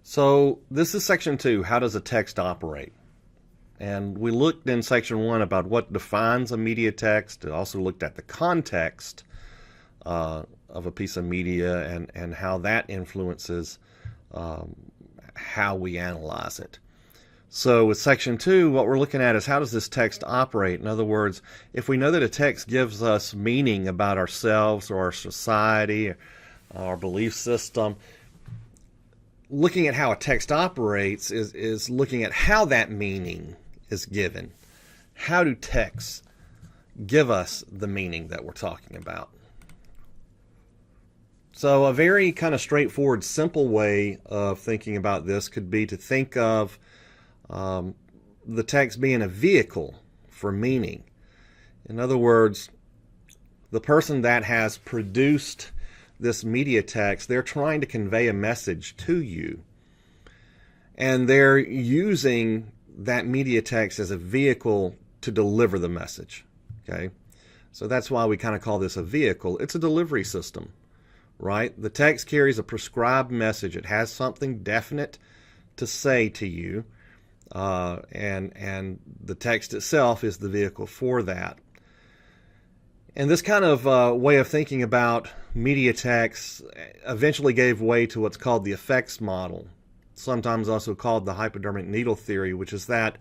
So this is section 2, how does a text operate? And we looked in section 1 about what defines a media text. It also looked at the context of a piece of media and how that influences how we analyze it. So with section 2, what we're looking at is how does this text operate? In other words, if we know that a text gives us meaning about ourselves or our society, or our belief system, looking at how a text operates is looking at how that meaning is given. How do texts give us the meaning that we're talking about? So a very kind of straightforward, simple way of thinking about this could be to think of the text being a vehicle for meaning. In other words, the person that has produced this media text, they're trying to convey a message to you. And they're using that media text as a vehicle to deliver the message. Okay? So that's why we kind of call this a vehicle. It's a delivery system, right? The text carries a prescribed message. It has something definite to say to you. And the text itself is the vehicle for that. And this kind of way of thinking about media text eventually gave way to what's called the effects model, sometimes also called the hypodermic needle theory, which is that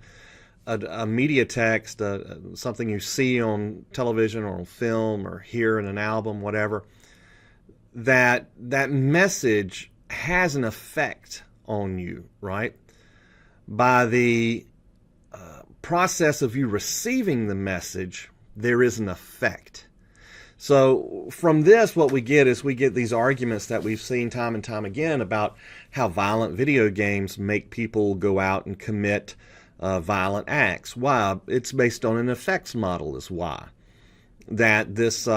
a media text, something you see on television or on film or hear in an album, whatever, that message has an effect on you, right? By the process of you receiving the message, there is an effect. So from this, what we get is we get these arguments that we've seen time and time again about how violent video games make people go out and commit violent acts. Why? It's based on an effects model is why. That this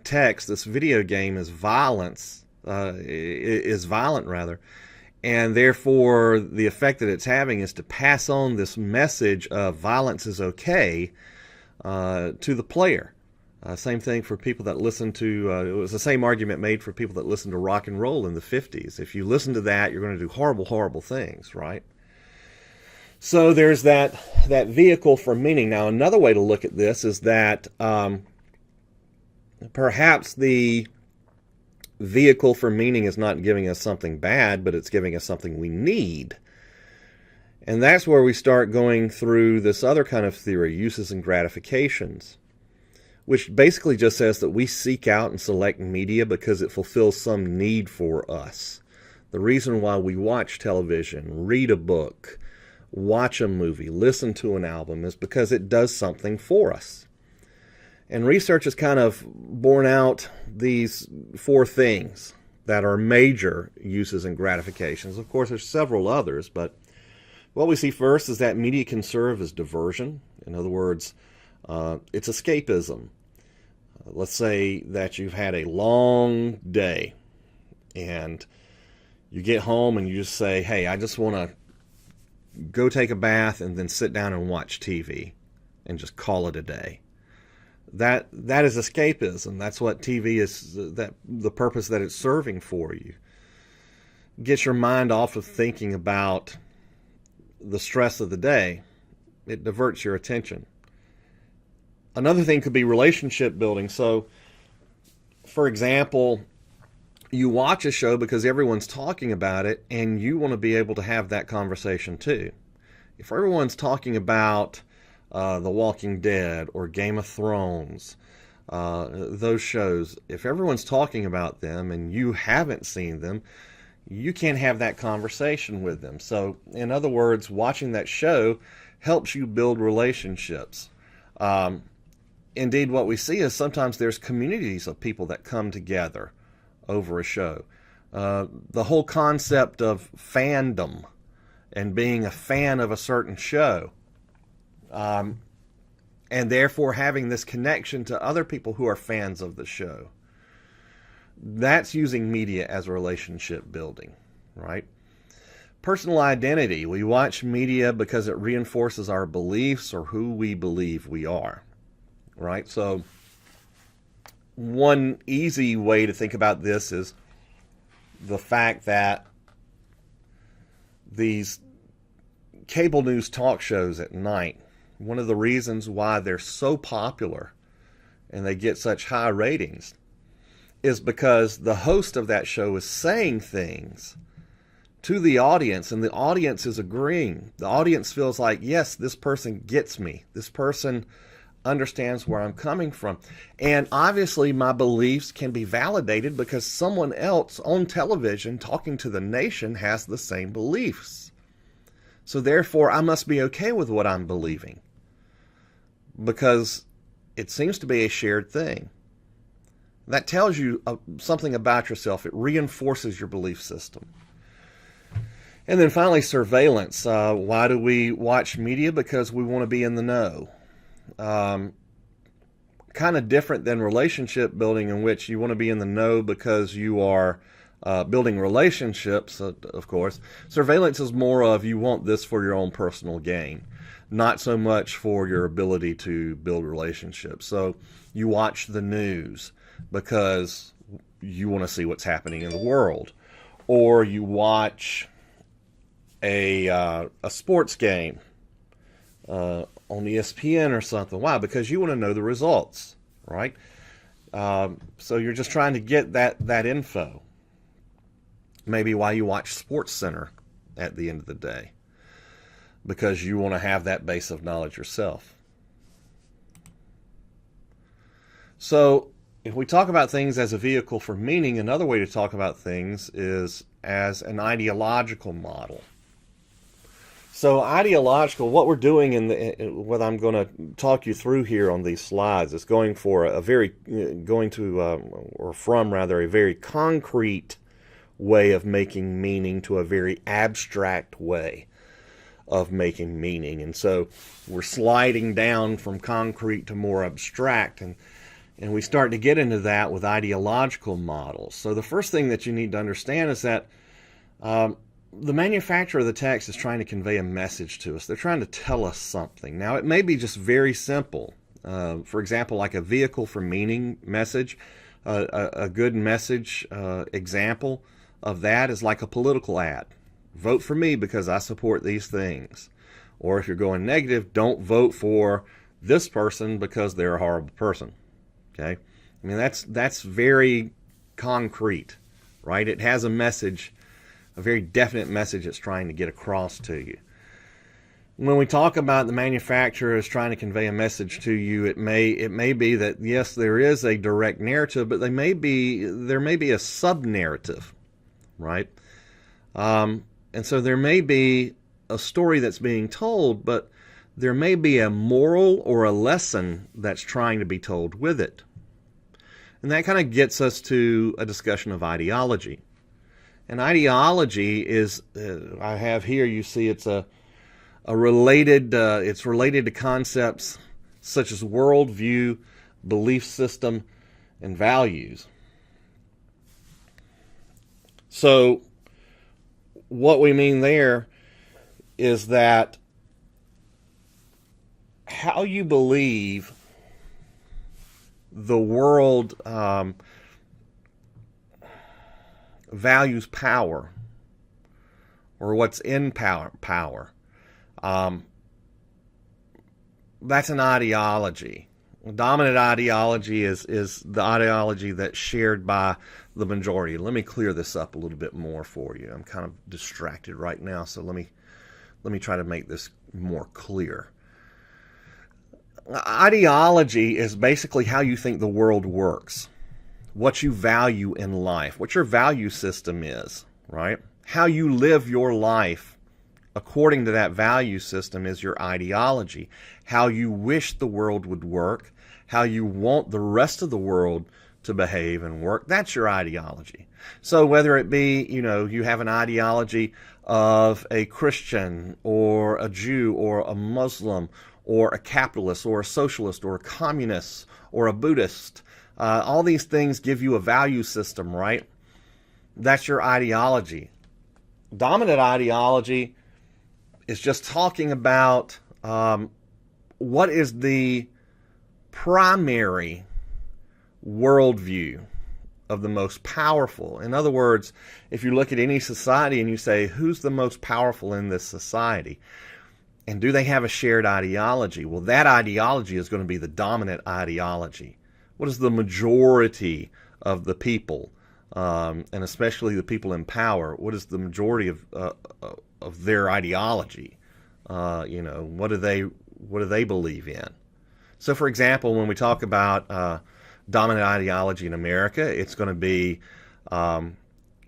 text, this video game is violent rather, and therefore the effect that it's having is to pass on this message of violence is okay to the player. Same thing for people that listen to, it was the same argument made for people that listen to rock and roll in the 50s. If you listen to that, you're going to do horrible, horrible things, right? So there's that vehicle for meaning. Now, another way to look at this is that perhaps the vehicle for meaning is not giving us something bad, but it's giving us something we need. And that's where we start going through this other kind of theory, uses and gratifications, which basically just says that we seek out and select media because it fulfills some need for us. The reason why we watch television, read a book, watch a movie, listen to an album is because it does something for us. And research has kind of borne out these 4 things that are major uses and gratifications. Of course, there's several others, but what we see first is that media can serve as diversion. In other words, it's escapism. Let's say that you've had a long day and you get home and you just say, hey, I just want to go take a bath and then sit down and watch TV and just call it a day. That is escapism. That's what TV is, that the purpose that it's serving for you. Get your mind off of thinking about the stress of the day. It diverts your attention. Another thing could be relationship building. So, for example, you watch a show because everyone's talking about it and you want to be able to have that conversation too. If everyone's talking about The Walking Dead or Game of Thrones, those shows, if everyone's talking about them and you haven't seen them, you can't have that conversation with them. So, in other words, watching that show helps you build relationships. Indeed, what we see is sometimes there's communities of people that come together over a show. The whole concept of fandom and being a fan of a certain show, and therefore having this connection to other people who are fans of the show. That's using media as a relationship building, right? Personal identity. We watch media because it reinforces our beliefs or who we believe we are, right? So one easy way to think about this is the fact that these cable news talk shows at night, one of the reasons why they're so popular and they get such high ratings is because the host of that show is saying things to the audience, and the audience is agreeing. The audience feels like, yes, this person gets me. This person understands where I'm coming from. And obviously my beliefs can be validated because someone else on television talking to the nation has the same beliefs. So therefore I must be okay with what I'm believing because it seems to be a shared thing. That tells you something about yourself. It reinforces your belief system. And then finally, surveillance. Why do we watch media? Because we want to be in the know. Kind of different than relationship building, in which you want to be in the know because you are building relationships, of course. Surveillance is more of you want this for your own personal gain, not so much for your ability to build relationships. So you watch the news because you want to see what's happening in the world, or you watch a sports game on ESPN or something. Why? Because you want to know the results, right? So you're just trying to get that info. Maybe why you watch Sports Center at the end of the day, because you want to have that base of knowledge yourself. So if we talk about things as a vehicle for meaning, another way to talk about things is as an ideological model. So ideological, what we're doing what I'm going to talk you through here on these slides is going for a very concrete way of making meaning to a very abstract way of making meaning. And so we're sliding down from concrete to more abstract, and we start to get into that with ideological models. So the first thing that you need to understand is that the manufacturer of the text is trying to convey a message to us. They're trying to tell us something. Now, it may be just very simple. For example, like a vehicle for meaning message. A good message example of that is like a political ad. Vote for me because I support these things. Or if you're going negative, don't vote for this person because they're a horrible person. Okay? I mean, that's very concrete, right? It has a message, a very definite message it's trying to get across to you. When we talk about the manufacturer is trying to convey a message to you, it may be that, yes, there is a direct narrative, but there may be a sub-narrative, right? And so there may be a story that's being told, but there may be a moral or a lesson that's trying to be told with it. And that kind of gets us to a discussion of ideology. And ideology is, I have here, you see it's it's related to concepts such as worldview, belief system, and values. So what we mean there is that how you believe the world values power, or what's in power. That's an ideology. Dominant ideology is the ideology that's shared by the majority. Let me clear this up a little bit more for you. I'm kind of distracted right now, so let me try to make this more clear. Ideology is basically how you think the world works, what you value in life, what your value system is, right? How you live your life according to that value system is your ideology. How you wish the world would work, how you want the rest of the world to behave and work, that's your ideology. So whether it be, you have an ideology of a Christian or a Jew or a Muslim or a capitalist or a socialist or a communist or a Buddhist, all these things give you a value system, right? That's your ideology. Dominant ideology is just talking about what is the primary worldview of the most powerful. In other words, if you look at any society and you say, who's the most powerful in this society? And do they have a shared ideology? Well, that ideology is going to be the dominant ideology. What is the majority of the people, and especially the people in power? What is the majority of their ideology? What do they believe in? So, for example, when we talk about dominant ideology in America, it's going to be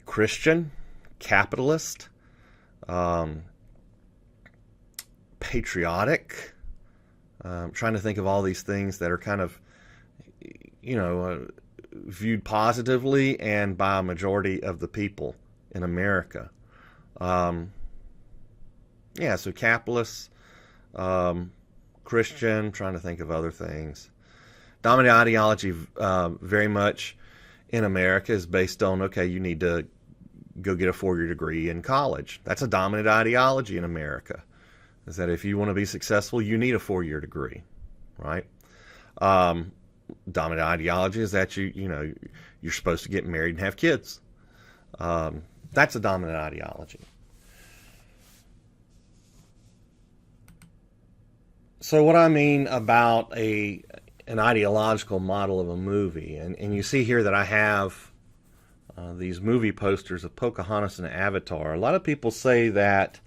Christian, capitalist, patriotic. I'm trying to think of all these things that are kind of, viewed positively and by a majority of the people in America. So capitalist, Christian, trying to think of other things. Dominant ideology very much in America is based on, okay, you need to go get a 4-year degree in college. That's a dominant ideology in America, is that if you want to be successful, you need a 4-year degree, right? Dominant ideology is that you're supposed to get married and have kids. That's a dominant ideology. So what I mean about an ideological model of a movie, and you see here that I have these movie posters of Pocahontas and Avatar. A lot of people say that,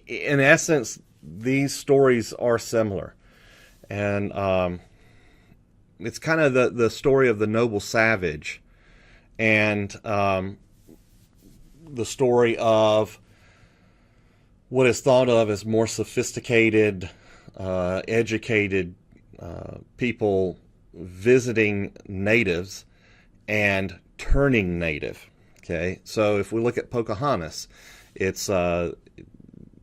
in essence, these stories are similar. And it's kind of the story of the noble savage and the story of what is thought of as more sophisticated, educated people visiting natives and turning native. Okay, so if we look at Pocahontas, it's the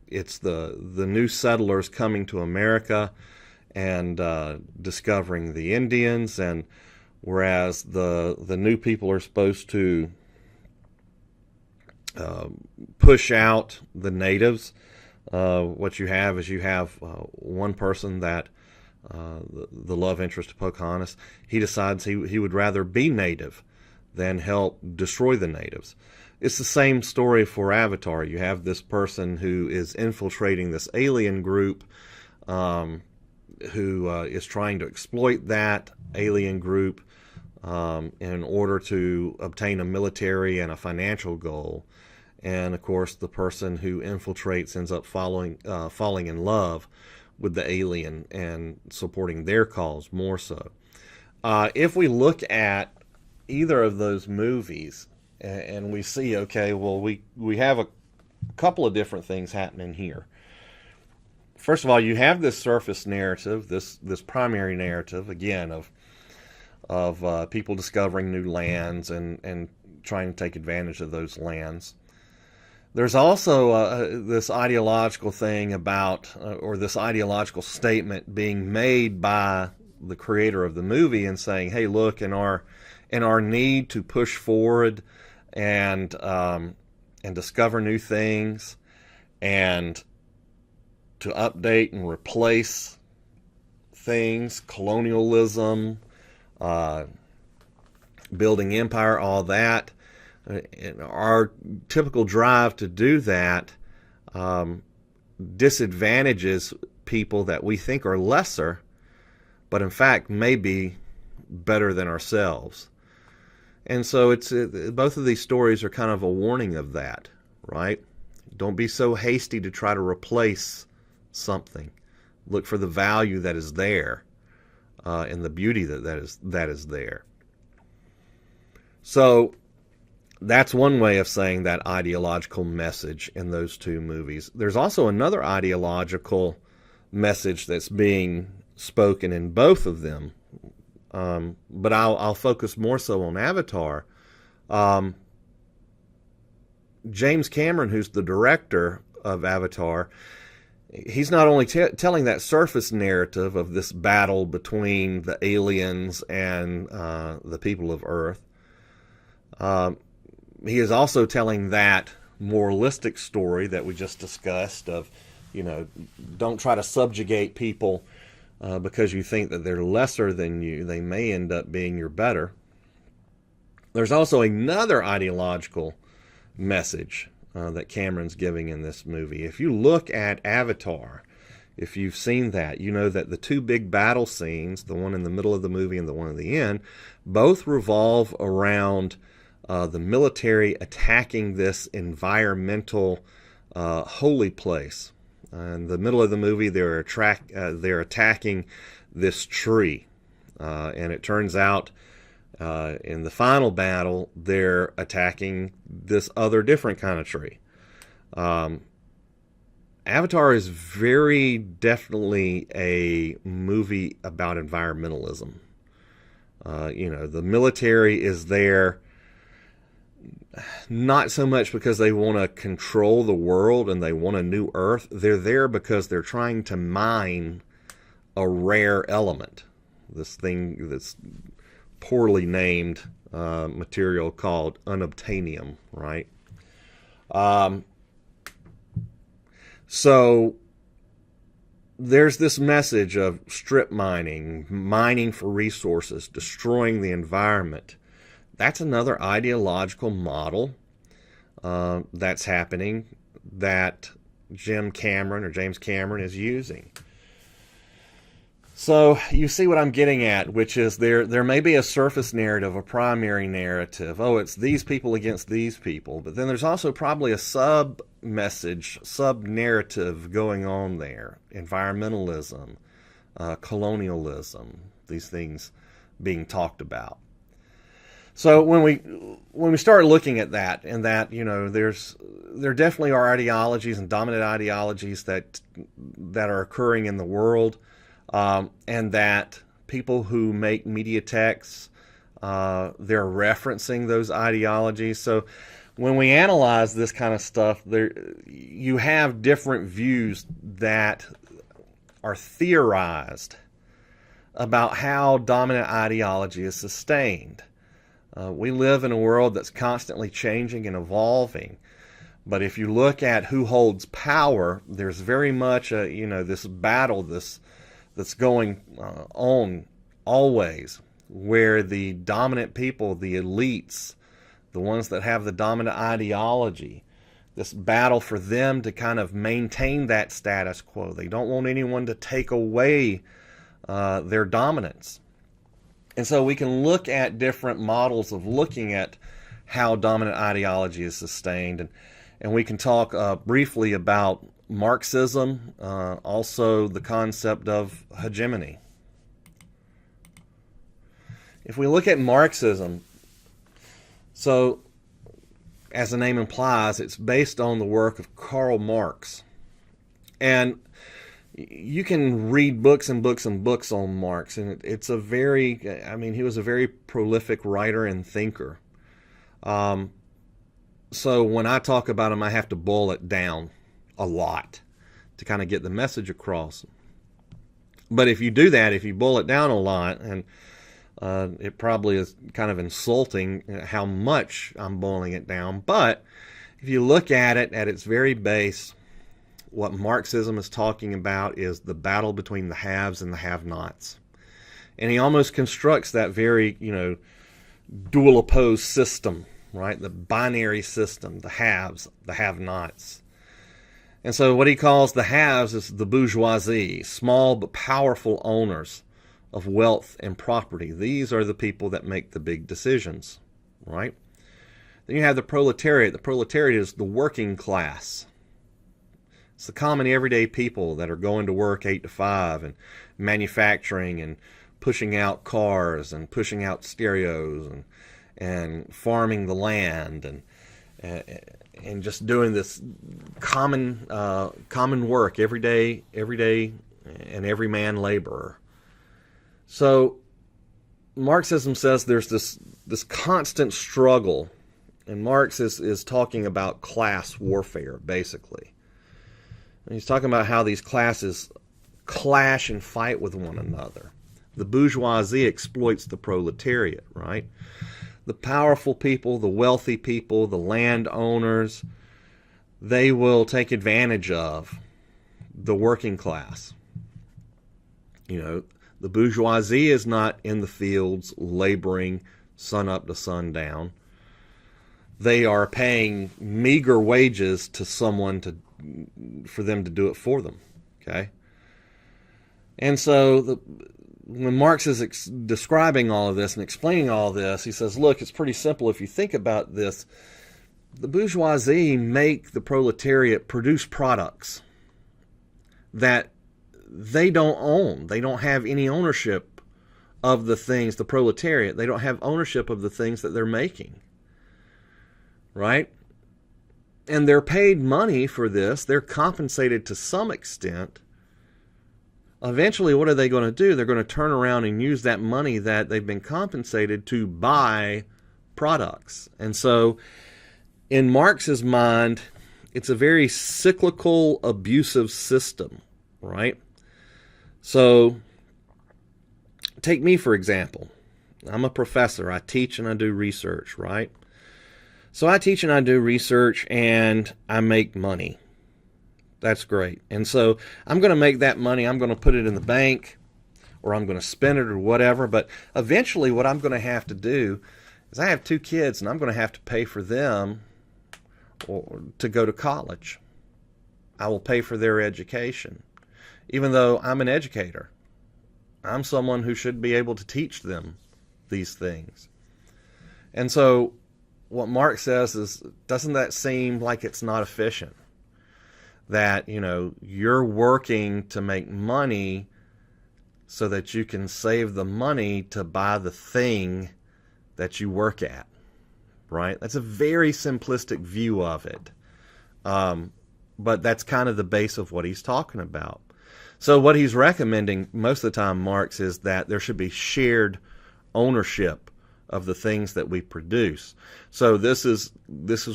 new settlers coming to America and discovering the Indians, and whereas the new people are supposed to push out the natives, what you have is one person that the love interest of Pocahontas, he decides he would rather be native than help destroy the natives. It's the same story for Avatar. You have this person who is infiltrating this alien group, who is trying to exploit that alien group in order to obtain a military and a financial goal. And of course, the person who infiltrates ends up falling in love with the alien and supporting their cause more so. If we look at either of those movies and we see, okay, well, we have a couple of different things happening here. First of all, you have this surface narrative, this primary narrative, again, of people discovering new lands and trying to take advantage of those lands. There's also this ideological thing about, or this ideological statement being made by the creator of the movie and saying, hey, look, in our need to push forward and discover new things and to update and replace things, colonialism, building empire, all that, our typical drive to do that disadvantages people that we think are lesser, but in fact may be better than ourselves. And so it's both of these stories are kind of a warning of that, right? Don't be so hasty to try to replace something. Look for the value that is there, and the beauty that is there. So that's one way of saying that ideological message in those two movies. There's also another ideological message that's being spoken in both of them, but I'll focus more so on Avatar. James Cameron, who's the director of Avatar, he's not only telling that surface narrative of this battle between the aliens and the people of Earth. He is also telling that moralistic story that we just discussed of, don't try to subjugate people because you think that they're lesser than you. They may end up being your better. There's also another ideological message that Cameron's giving in this movie. If you look at Avatar, if you've seen that, you know that the two big battle scenes, the one in the middle of the movie and the one at the end, both revolve around the military attacking this environmental holy place. In the middle of the movie, they're attacking this tree. And it turns out in the final battle, they're attacking this other different kind of tree. Avatar is very definitely a movie about environmentalism. The military is there not so much because they want to control the world and they want a new Earth. They're there because they're trying to mine a rare element. This thing that's poorly named material called unobtainium, right? So there's this message of strip mining, mining for resources, destroying the environment. That's another ideological model that's happening that James Cameron is using. So you see what I'm getting at, which is there may be a surface narrative, a primary narrative. Oh, it's these people against these people. But then there's also probably a sub-message, sub-narrative going on there. Environmentalism, colonialism, these things being talked about. So when we start looking at that, and that, there definitely are ideologies and dominant ideologies that are occurring in the world. And that people who make media texts, they're referencing those ideologies. So when we analyze this kind of stuff, you have different views that are theorized about how dominant ideology is sustained. We live in a world that's constantly changing and evolving. But if you look at who holds power, there's very much this battle, that's going on always, where the dominant people, the elites, the ones that have the dominant ideology, this battle for them to kind of maintain that status quo. They don't want anyone to take away their dominance. And so we can look at different models of looking at how dominant ideology is sustained. And we can talk briefly about Marxism, also the concept of hegemony. If we look at Marxism, so as the name implies, it's based on the work of Karl Marx. And you can read books and books and books on Marx, and he was a very prolific writer and thinker. So when I talk about him, I have to boil it down a lot to kind of get the message across. But if you do that, if you boil it down a lot, and it probably is kind of insulting how much I'm boiling it down, but if you look at it at its very base, what Marxism is talking about is the battle between the haves and the have-nots. And he almost constructs that very, dual opposed system, right? The binary system, the haves, the have-nots. And so what he calls the haves is the bourgeoisie, small but powerful owners of wealth and property. These are the people that make the big decisions, right? Then you have the proletariat. The proletariat is the working class. It's the common everyday people that are going to work 8 to 5 and manufacturing and pushing out cars and pushing out stereos and farming the land and just doing this common work every day and every man laborer. So Marxism says there's this constant struggle, and Marx is talking about class warfare, basically. And he's talking about how these classes clash and fight with one another. The bourgeoisie exploits the proletariat, right? The powerful people, the wealthy people, the landowners, they will take advantage of the working class. The bourgeoisie is not in the fields laboring sun up to sundown. They are paying meager wages to someone for them to do it for them. Okay? And so when Marx is describing all of this and explaining all of this, he says, look, it's pretty simple if you think about this. The bourgeoisie make the proletariat produce products that they don't own. They don't have any ownership of the things, the proletariat. They don't have ownership of the things that they're making. Right? And they're paid money for this. They're compensated to some extent. Eventually, what are they going to do? They're going to turn around and use that money that they've been compensated to buy products. And so, in Marx's mind, it's a very cyclical, abusive system, right? So, take me for example. I'm a professor. I teach and I do research, right? So I teach and I do research and I make money. That's great. And so I'm going to make that money. I'm going to put it in the bank, or I'm going to spend it or whatever. But eventually what I'm going to have to do is I have 2 kids and I'm going to have to pay for them to go to college. I will pay for their education. Even though I'm an educator, I'm someone who should be able to teach them these things. And so what Marx says is, doesn't that seem like it's not efficient? That, you're working to make money so that you can save the money to buy the thing that you work at, right? That's a very simplistic view of it. But that's kind of the base of what he's talking about. So what he's recommending most of the time, Marx, is that there should be shared ownership of the things that we produce. So this is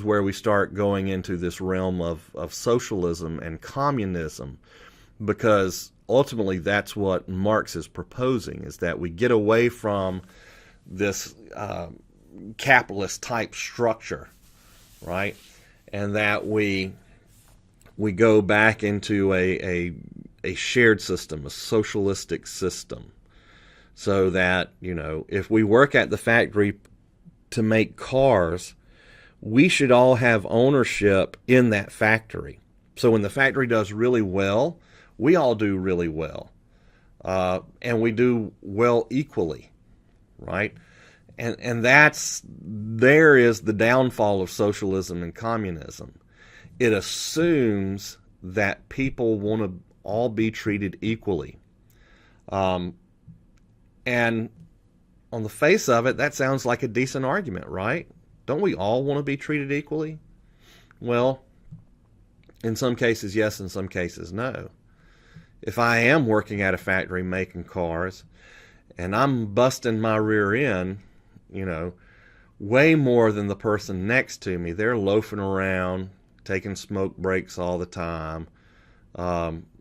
where we start going into this realm of socialism and communism, because ultimately that's what Marx is proposing, is that we get away from this capitalist type structure, right? And that we go back into a shared system, a socialistic system. So that, if we work at the factory to make cars, we should all have ownership in that factory. So when the factory does really well, we all do really well. And we do well equally, right? And there is the downfall of socialism and communism. It assumes that people want to all be treated equally. And on the face of it, that sounds like a decent argument, right? Don't we all want to be treated equally? Well, in some cases, yes. In some cases, no. If I am working at a factory making cars and I'm busting my rear end, way more than the person next to me, they're loafing around, taking smoke breaks all the time,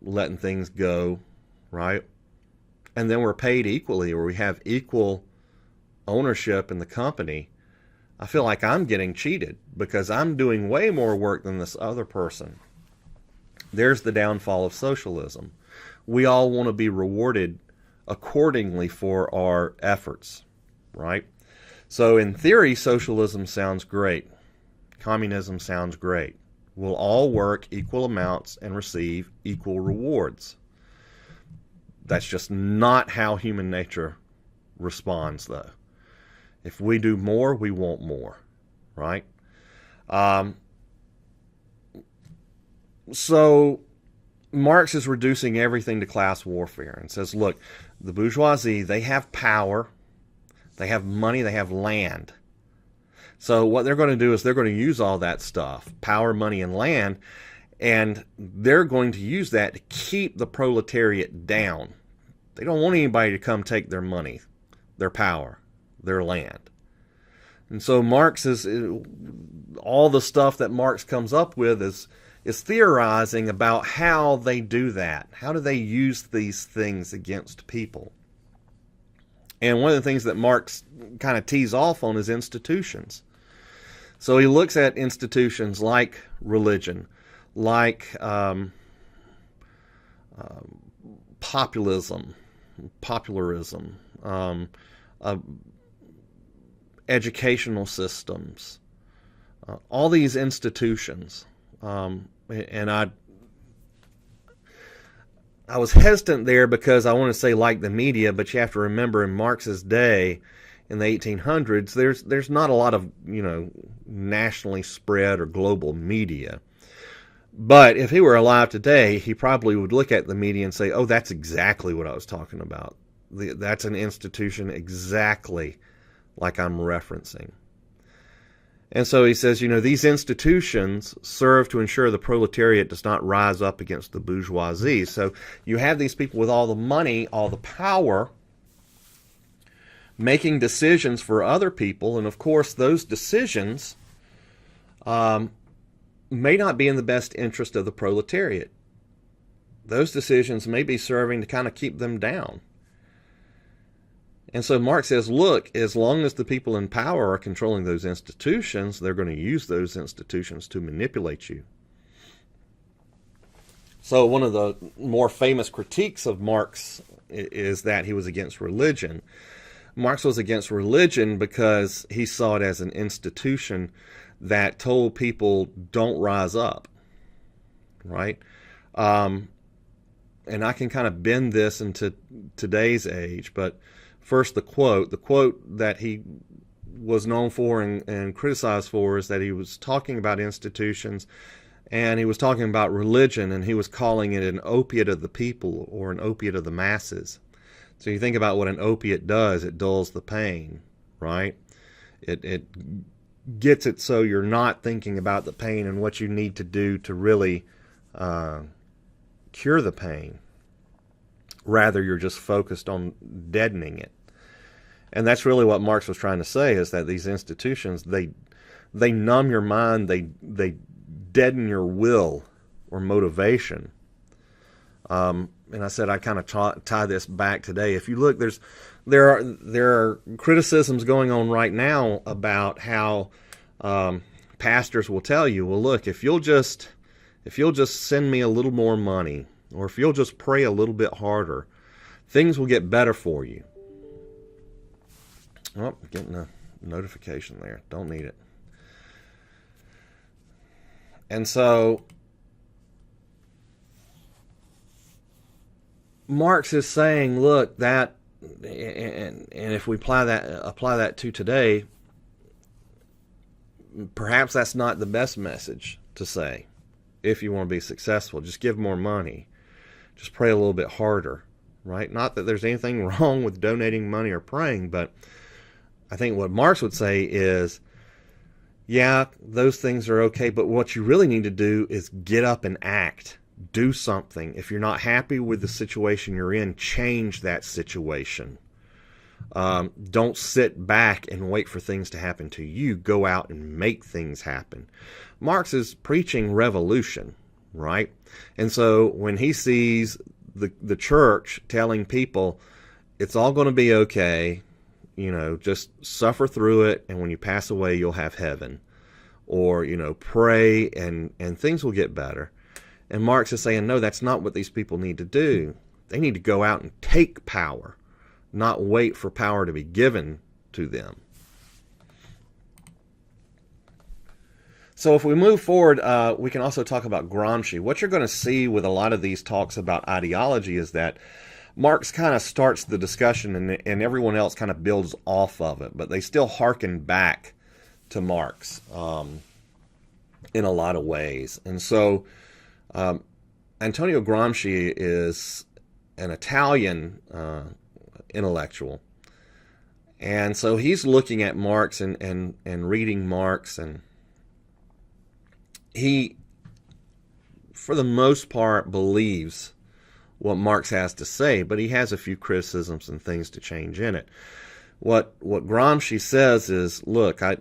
letting things go, right? And then we're paid equally, or we have equal ownership in the company. I feel like I'm getting cheated because I'm doing way more work than this other person. There's the downfall of socialism. We all want to be rewarded accordingly for our efforts, right? So in theory, socialism sounds great. Communism sounds great. We'll all work equal amounts and receive equal rewards. That's just not how human nature responds, though. If we do more, we want more, right? So Marx is reducing everything to class warfare and says, look, the bourgeoisie, they have power, they have money, they have land. So what they're going to do is they're going to use all that stuff, power, money, and land, and they're going to use that to keep the proletariat down. They don't want anybody to come take their money, their power, their land. And so Marx all the stuff that Marx comes up with is theorizing about how they do that. How do they use these things against people? And one of the things that Marx kind of tees off on is institutions. So he looks at institutions like religion, like popularism, educational systems, all these institutions. And I was hesitant there because I want to say like the media, but you have to remember in Marx's day, in the 1800s, there's not a lot of, nationally spread or global media. But if he were alive today, he probably would look at the media and say, oh, that's exactly what I was talking about. That's an institution exactly like I'm referencing. And so he says, these institutions serve to ensure the proletariat does not rise up against the bourgeoisie. So you have these people with all the money, all the power, making decisions for other people. And of course, those decisions may not be in the best interest of the proletariat. Those decisions may be serving to kind of keep them down. And so Marx says, look, as long as the people in power are controlling those institutions, they're going to use those institutions to manipulate you. So one of the more famous critiques of Marx is that he was against religion. Marx was against religion because he saw it as an institution that told people don't rise up, right? And I can kind of bend this into today's age, but first, the quote that he was known for and criticized for is that he was talking about institutions and he was talking about religion, and he was calling it an opiate of the people or an opiate of the masses. So you think about what an opiate does. It dulls the pain, right? It gets it so you're not thinking about the pain and what you need to do to really cure the pain. Rather, you're just focused on deadening it. And that's really what Marx was trying to say, is that these institutions, they numb your mind, they deaden your will or motivation. And I said I kind of tie this back today. If you look, there are criticisms going on right now about how pastors will tell you, well, look, if you'll just send me a little more money, or if you'll just pray a little bit harder, things will get better for you. Oh, getting a notification there. Don't need it. And so Marx is saying, look, that, and if we apply that to today, perhaps that's not the best message to say. If you want to be successful, just give more money. Just pray a little bit harder, right? Not that there's anything wrong with donating money or praying, but I think what Marx would say is, yeah, those things are okay, but what you really need to do is get up and act. Do something. If you're not happy with the situation you're in, change that situation. Don't sit back and wait for things to happen to you. Go out and make things happen. Marx is preaching revolution, right? And so when he sees the church telling people it's all going to be okay, just suffer through it, and when you pass away, you'll have heaven. Or, pray and things will get better. And Marx is saying, no, that's not what these people need to do. They need to go out and take power, not wait for power to be given to them. So if we move forward, we can also talk about Gramsci. What you're going to see with a lot of these talks about ideology is that Marx kind of starts the discussion and everyone else kind of builds off of it, but they still hearken back to Marx in a lot of ways. And so Antonio Gramsci is an Italian intellectual. And so he's looking at Marx and reading Marx, and he, for the most part, believes what Marx has to say, but he has a few criticisms and things to change in it. What Gramsci says is, look, I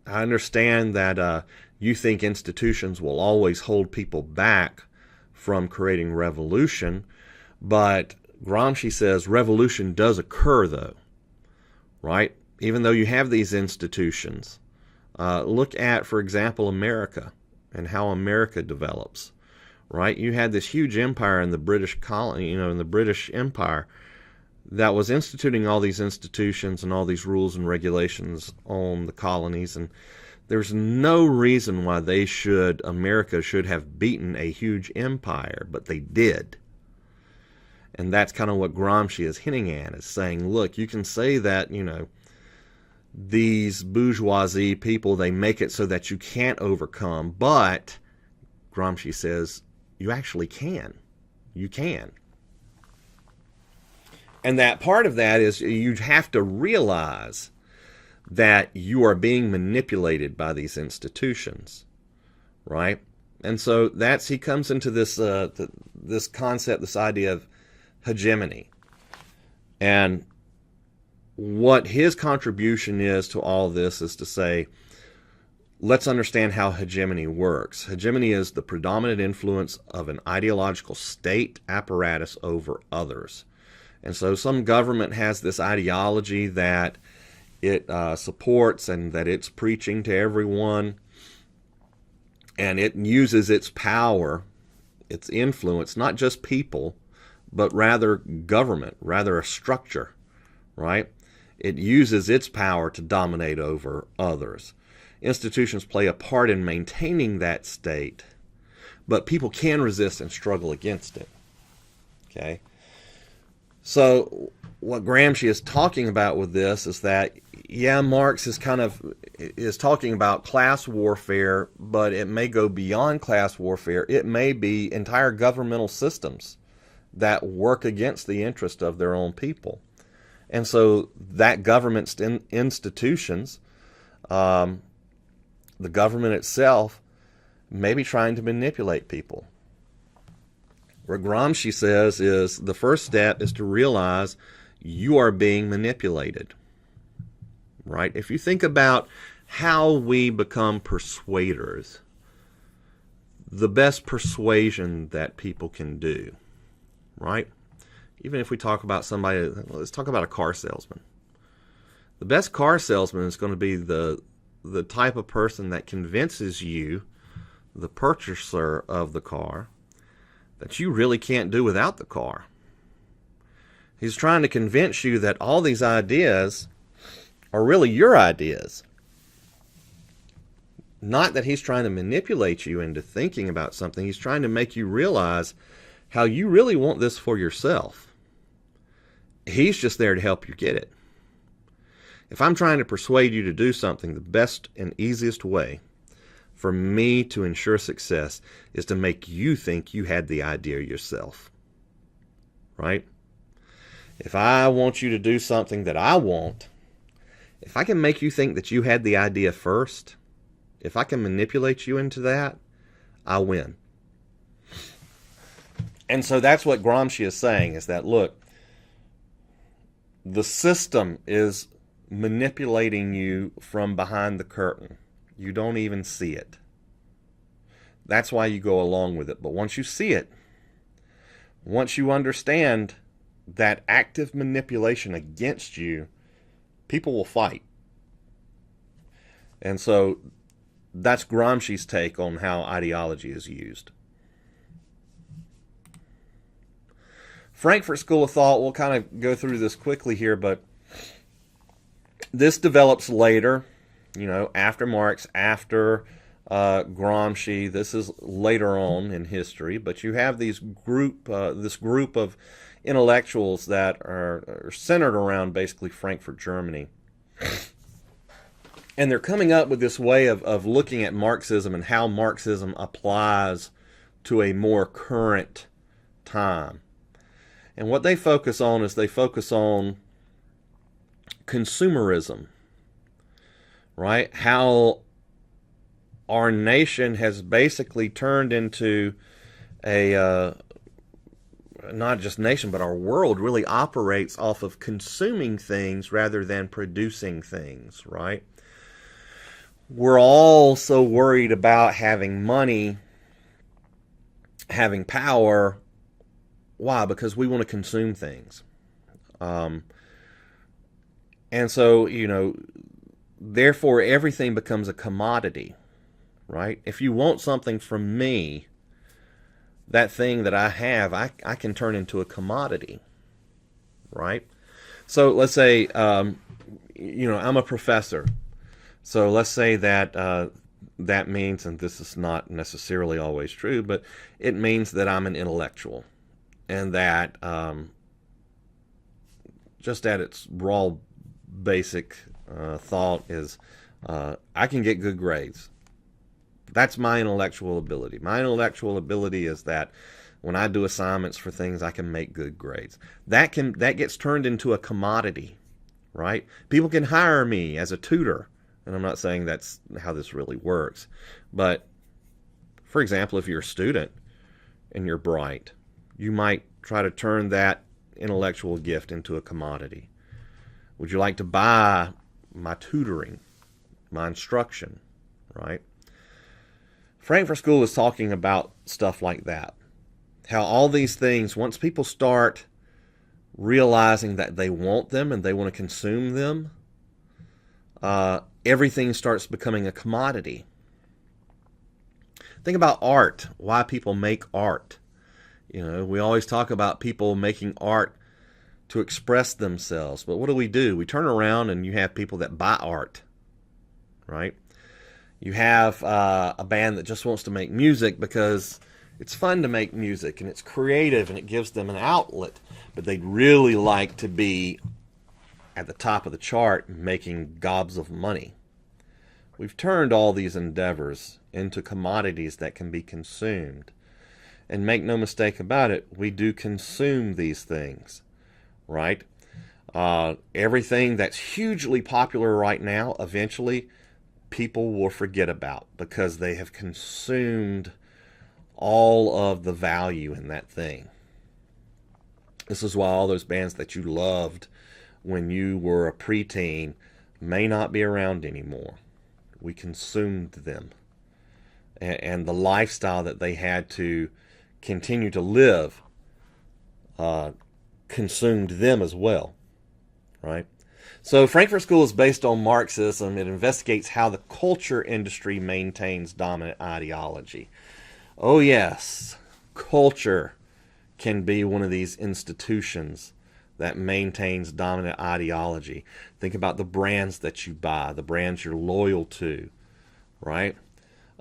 understand that you think institutions will always hold people back from creating revolution, but Gramsci says revolution does occur, though, right? Even though you have these institutions. Look at, for example, America and how America develops, right? You had this huge empire in the British colony, in the British Empire. that was instituting all these institutions and all these rules and regulations on the colonies, and there's no reason why America should have beaten a huge empire, but they did. And that's kind of what Gramsci is hinting at, is saying, look, you can say that, these bourgeoisie people, they make it so that you can't overcome, but Gramsci says you actually can. You can. And that part of that is you have to realize that you are being manipulated by these institutions, right? And so he comes into this this concept, this idea of hegemony. And what his contribution is to all this is to say, let's understand how hegemony works. Hegemony is the predominant influence of an ideological state apparatus over others. And so some government has this ideology that it supports and that it's preaching to everyone, and it uses its power, its influence, not just people, but rather government, rather a structure, right? It uses its power to dominate over others. Institutions play a part in maintaining that state, but people can resist and struggle against it, okay? So what Gramsci is talking about with this is that, yeah, Marx is talking about class warfare, but it may go beyond class warfare. It may be entire governmental systems that work against the interest of their own people. And so that government's institutions, the government itself, may be trying to manipulate people. What Gramsci says is the first step is to realize you are being manipulated, right? If you think about how we become persuaders, the best persuasion that people can do, right? Even if we talk about somebody, let's talk about a car salesman. The best car salesman is going to be the type of person that convinces you, the purchaser of the car, that you really can't do without the car. He's trying to convince you that all these ideas are really your ideas. Not that he's trying to manipulate you into thinking about something. He's trying to make you realize how you really want this for yourself. He's just there to help you get it. If I'm trying to persuade you to do something, the best and easiest way for me to ensure success is to make you think you had the idea yourself, right? If I want you to do something that I want, if I can make you think that you had the idea first, if I can manipulate you into that, I win. And so that's what Gramsci is saying, is that, look, the system is manipulating you from behind the curtain. You don't even see it. That's why you go along with it. But once you see it, once you understand that active manipulation against you, people will fight. And so that's Gramsci's take on how ideology is used. Frankfurt School of Thought, we'll kind of go through this quickly here, but this develops later, after Marx, after Gramsci. This is later on in history, but you have this group of intellectuals that are centered around basically Frankfurt, Germany. And they're coming up with this way of looking at Marxism and how Marxism applies to a more current time. And what they focus on is consumerism, right? How our nation has basically turned into not just nation, but our world really operates off of consuming things rather than producing things, right? We're all so worried about having money, having power. Why? Because we want to consume things. And so, therefore everything becomes a commodity, right? If you want something from me, that thing that I have, I can turn into a commodity, right? So let's say, I'm a professor. So let's say that that means, and this is not necessarily always true, but it means that I'm an intellectual, and that just at its raw basic thought is I can get good grades. That's my intellectual ability. My intellectual ability is that when I do assignments for things, I can make good grades. That gets turned into a commodity, right? People can hire me as a tutor, and I'm not saying that's how this really works. But for example, if you're a student and you're bright, you might try to turn that intellectual gift into a commodity. Would you like to buy my tutoring, my instruction, right? Frankfurt School is talking about stuff like that. How all these things, once people start realizing that they want them and they want to consume them, everything starts becoming a commodity. Think about art, why people make art. We always talk about people making art to express themselves, but what do? We turn around and you have people that buy art, right? You have a band that just wants to make music because it's fun to make music and it's creative and it gives them an outlet, but they'd really like to be at the top of the chart making gobs of money. We've turned all these endeavors into commodities that can be consumed. And make no mistake about it, we do consume these things, right? Everything that's hugely popular right now, eventually people will forget about because they have consumed all of the value in that thing. This is why all those bands that you loved when you were a preteen may not be around anymore. We consumed them. And the lifestyle that they had to continue to live consumed them as well, right? So Frankfurt School is based on Marxism. It investigates how the culture industry maintains dominant ideology. Oh yes, culture can be one of these institutions that maintains dominant ideology. Think about the brands that you buy, the brands you're loyal to, right?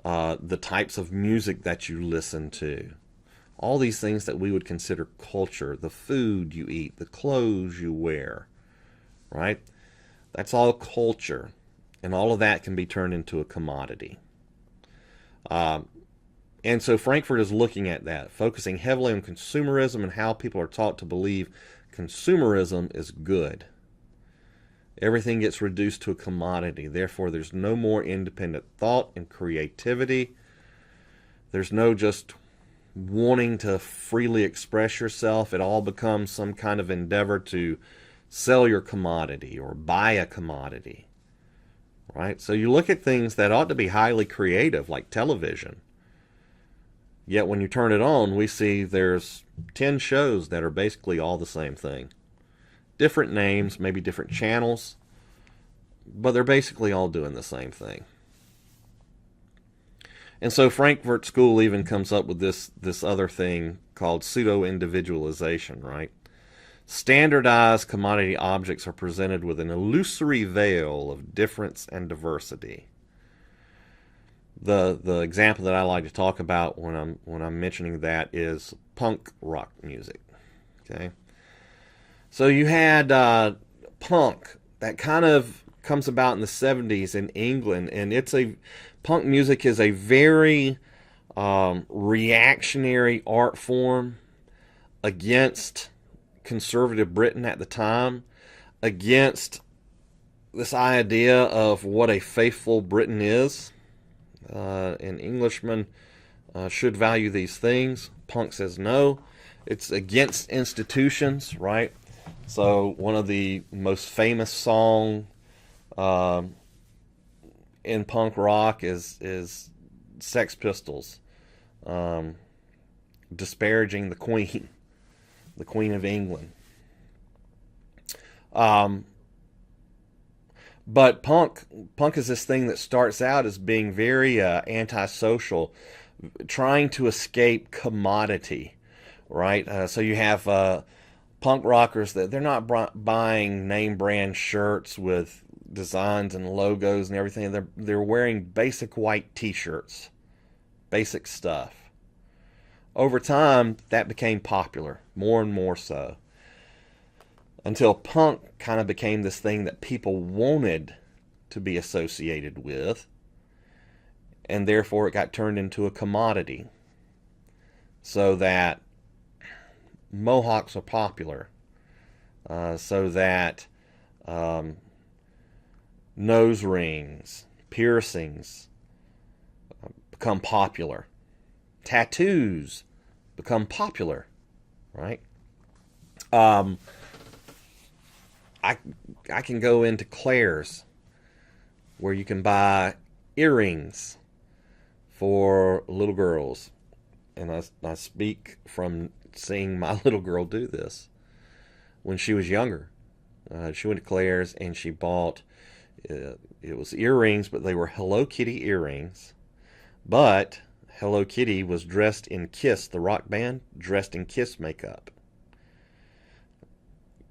The types of music that you listen to. All these things that we would consider culture, the food you eat, the clothes you wear, right? That's all culture. And all of that can be turned into a commodity. And so Frankfurt is looking at that, focusing heavily on consumerism and how people are taught to believe consumerism is good. Everything gets reduced to a commodity. Therefore, there's no more independent thought and creativity. There's no just wanting to freely express yourself. It all becomes some kind of endeavor to sell your commodity or buy a commodity, right? So you look at things that ought to be highly creative, like television. Yet when you turn it on, we see there's 10 shows that are basically all the same thing. Different names, maybe different channels, but they're basically all doing the same thing. And so Frankfurt School even comes up with this other thing called pseudo-individualization, right? Standardized commodity objects are presented with an illusory veil of difference and diversity. The example that I like to talk about when I'm mentioning that is punk rock music. Okay, so you had punk that kind of comes about in the 70s in England, and punk music is a very reactionary art form against conservative Britain at the time, against this idea of what a faithful Britain is. An Englishman should value these things. Punk says no. It's against institutions, right? So one of the most famous songs in punk rock is Sex Pistols, disparaging the Queen of England. But punk is this thing that starts out as being very antisocial, trying to escape commodity, right? So you have punk rockers, that they're not buying name brand shirts with designs and logos and everything. They're wearing basic white t-shirts, basic stuff. Over time, that became popular, more and more so, until punk kind of became this thing that people wanted to be associated with, and therefore it got turned into a commodity. So that mohawks are popular, so that nose rings, piercings become popular. Tattoos become popular, right? I can go into Claire's, where you can buy earrings for little girls. And I speak from seeing my little girl do this. When she was younger, she went to Claire's and she bought, it was earrings, but they were Hello Kitty earrings. But Hello Kitty was dressed in Kiss, the rock band, dressed in Kiss makeup.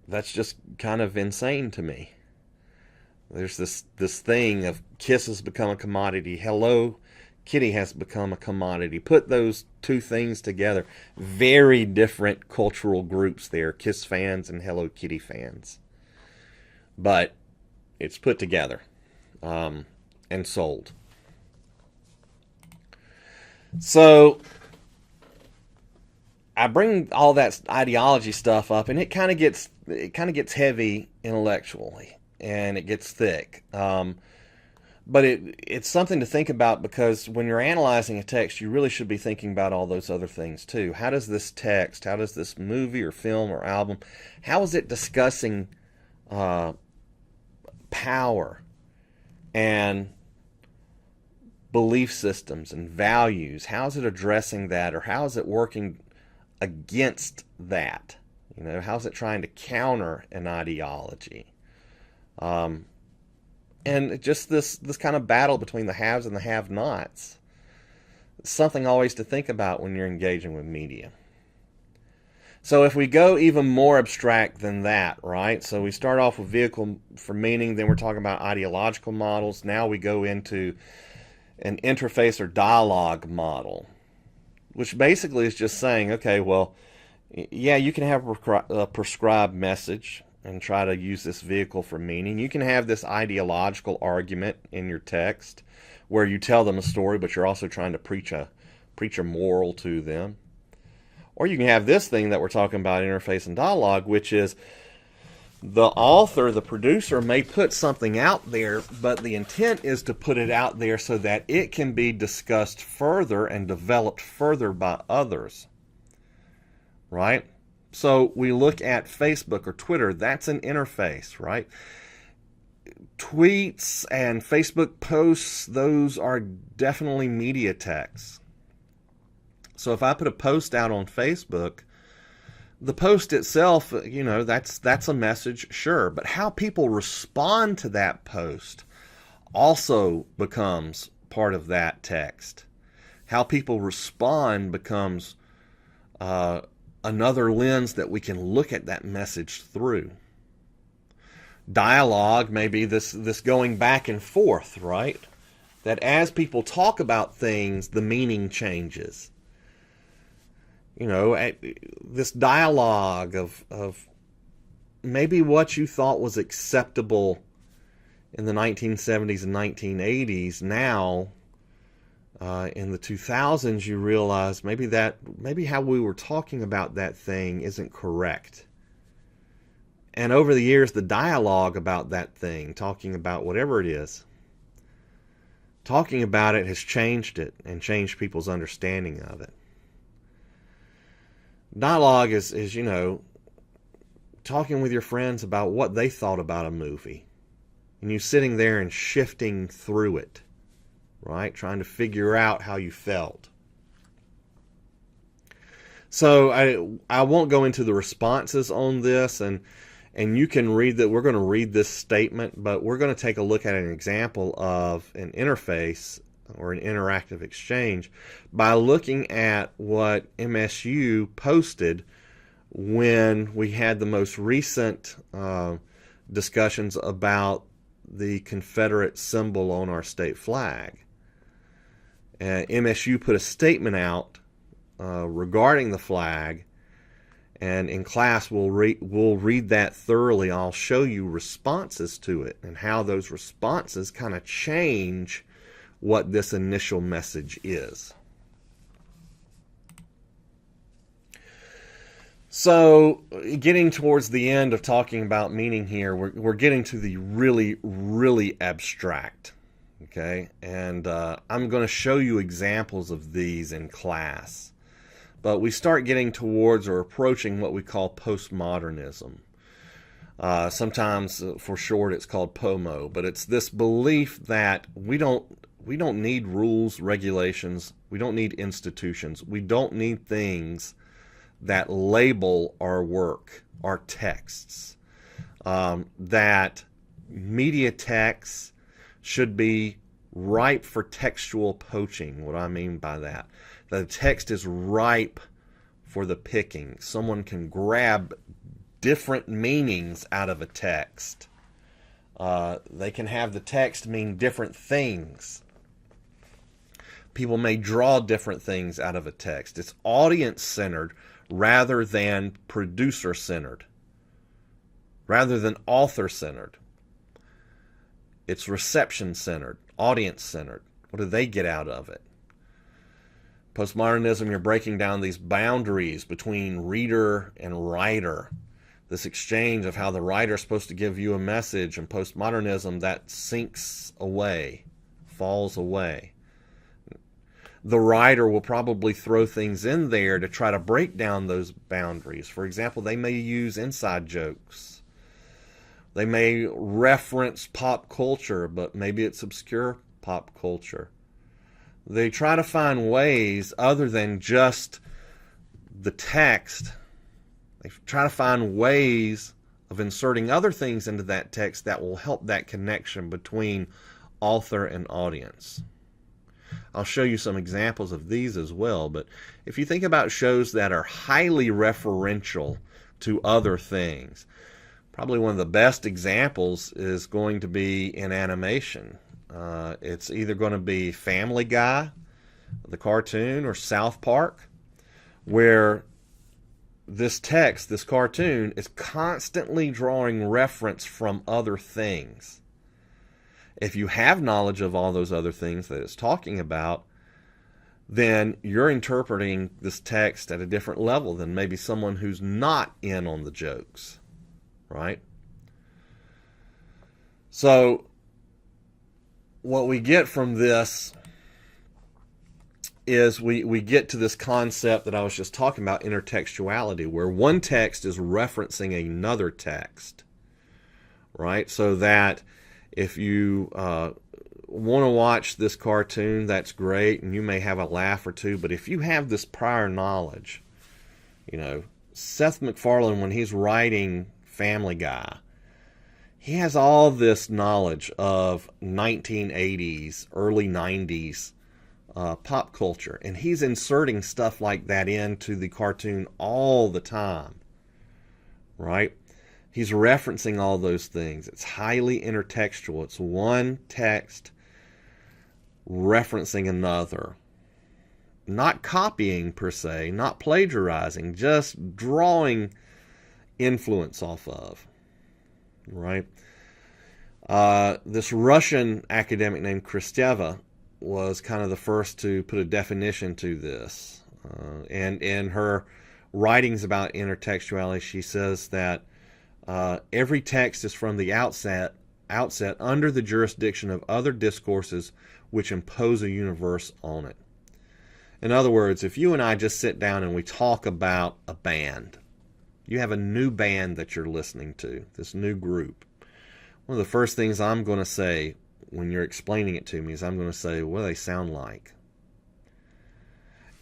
That's just kind of insane to me. There's this thing of Kiss has become a commodity. Hello Kitty has become a commodity. Put those two things together. Very different cultural groups there. Kiss fans and Hello Kitty fans. But it's put together and sold. So I bring all that ideology stuff up, and it kind of gets heavy intellectually, and it gets thick. But it's something to think about, because when you're analyzing a text, you really should be thinking about all those other things too. How does this text, how does this movie or film or album, how is it discussing power and belief systems and values? How is it addressing that, or how is it working against that? You know, how's it trying to counter an ideology? And just this kind of battle between the haves and the have-nots. It's something always to think about when you're engaging with media. So if we go even more abstract than that, right? So we start off with vehicle for meaning, then we're talking about ideological models. Now we go into an interface or dialogue model, which basically is just saying, okay, well, yeah, you can have a prescribed message and try to use this vehicle for meaning. You can have this ideological argument in your text where you tell them a story, but you're also trying to preach a moral to them. Or you can have this thing that we're talking about, interface and dialogue, which is the author, the producer, may put something out there, but the intent is to put it out there so that it can be discussed further and developed further by others. Right? So we look at Facebook or Twitter, that's an interface, right? Tweets and Facebook posts, those are definitely media texts. So if I put a post out on Facebook, the post itself, you know, that's a message, sure. But how people respond to that post also becomes part of that text. How people respond becomes another lens that we can look at that message through. Dialogue may be this going back and forth, right? That as people talk about things, the meaning changes. You know, this dialogue of maybe what you thought was acceptable in the 1970s and 1980s, now in the 2000s you realize maybe how we were talking about that thing isn't correct. And over the years, the dialogue about that thing, talking about whatever it is, talking about it has changed it and changed people's understanding of it. Dialogue is, you know, talking with your friends about what they thought about a movie. And you sitting there and shifting through it, right? Trying to figure out how you felt. So I won't go into the responses on this, and you can read that. We're going to read this statement, but we're going to take a look at an example of an interface or an interactive exchange by looking at what MSU posted when we had the most recent discussions about the Confederate symbol on our state flag. MSU put a statement out regarding the flag, and in class we'll read that thoroughly. I'll show you responses to it and how those responses kind of change what this initial message is. So, getting towards the end of talking about meaning here, we're getting to the really, really abstract, okay? And I'm going to show you examples of these in class. But we start getting towards or approaching what we call postmodernism. Sometimes, for short, it's called POMO. But it's this belief that we don't need rules, regulations. We don't need institutions. We don't need things that label our work, our texts, that media texts should be ripe for textual poaching. What I mean by that, the text is ripe for the picking. Someone can grab different meanings out of a text. They can have the text mean different things. People may draw different things out of a text. It's audience-centered rather than producer-centered, rather than author-centered. It's reception-centered, audience-centered. What do they get out of it? Postmodernism, you're breaking down these boundaries between reader and writer, this exchange of how the writer is supposed to give you a message, and postmodernism, that sinks away, falls away. The writer will probably throw things in there to try to break down those boundaries. For example, they may use inside jokes. They may reference pop culture, but maybe it's obscure pop culture. They try to find ways other than just the text. They try to find ways of inserting other things into that text that will help that connection between author and audience. I'll show you some examples of these as well, but if you think about shows that are highly referential to other things, probably one of the best examples is going to be in animation. It's either going to be Family Guy, the cartoon, or South Park, where this text, this cartoon, is constantly drawing reference from other things. If you have knowledge of all those other things that it's talking about, then you're interpreting this text at a different level than maybe someone who's not in on the jokes, right? So, what we get from this is we get to this concept that I was just talking about, intertextuality, where one text is referencing another text, right? So that if you want to watch this cartoon, that's great, and you may have a laugh or two, but if you have this prior knowledge, Seth MacFarlane, when he's writing Family Guy, he has all this knowledge of 1980s, early 90s pop culture, and he's inserting stuff like that into the cartoon all the time, right? He's referencing all those things. It's highly intertextual. It's one text referencing another. Not copying per se, not plagiarizing, just drawing influence off of, right? This Russian academic named Kristeva was kind of the first to put a definition to this. And in her writings about intertextuality, she says that every text is from the outset under the jurisdiction of other discourses which impose a universe on it. In other words, if you and I just sit down and we talk about a band, you have a new band that you're listening to, this new group. One of the first things I'm going to say when you're explaining it to me is I'm going to say, what do they sound like?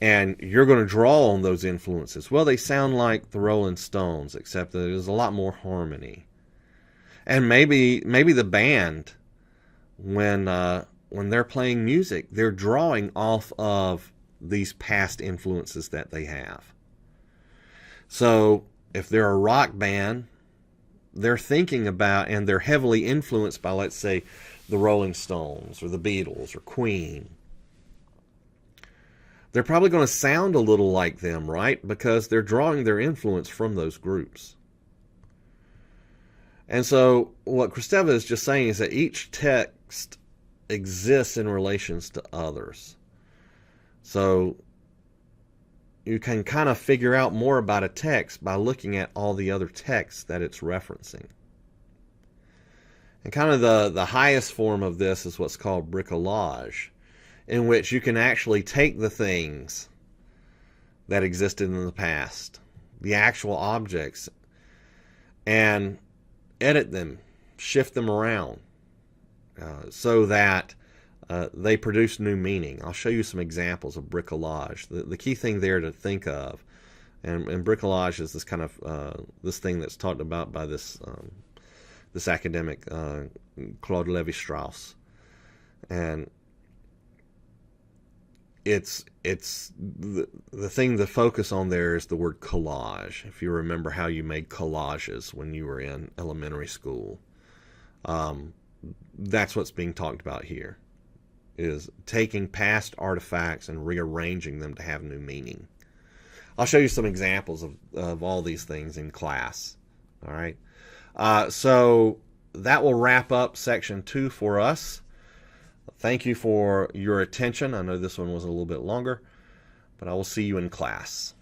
And you're going to draw on those influences. Well, they sound like the Rolling Stones, except that there's a lot more harmony. And maybe the band, when they're playing music, they're drawing off of these past influences that they have. So if they're a rock band, they're thinking about, and they're heavily influenced by, let's say, the Rolling Stones or the Beatles or Queen. They're probably going to sound a little like them, right? Because they're drawing their influence from those groups. And so what Kristeva is just saying is that each text exists in relations to others. So you can kind of figure out more about a text by looking at all the other texts that it's referencing. And kind of the highest form of this is what's called bricolage, in which you can actually take the things that existed in the past, the actual objects, and edit them, shift them around, so that they produce new meaning. I'll show you some examples of bricolage. The key thing there to think of, and bricolage is this kind of this thing that's talked about by this this academic Claude Lévi-Strauss, and it's the thing to focus on there is the word collage. If you remember how you made collages when you were in elementary school, that's what's being talked about here, is taking past artifacts and rearranging them to have new meaning. I'll show you some examples of all these things in class. All right. So that will wrap up section 2 for us. Thank you for your attention. I know this one was a little bit longer, but I will see you in class.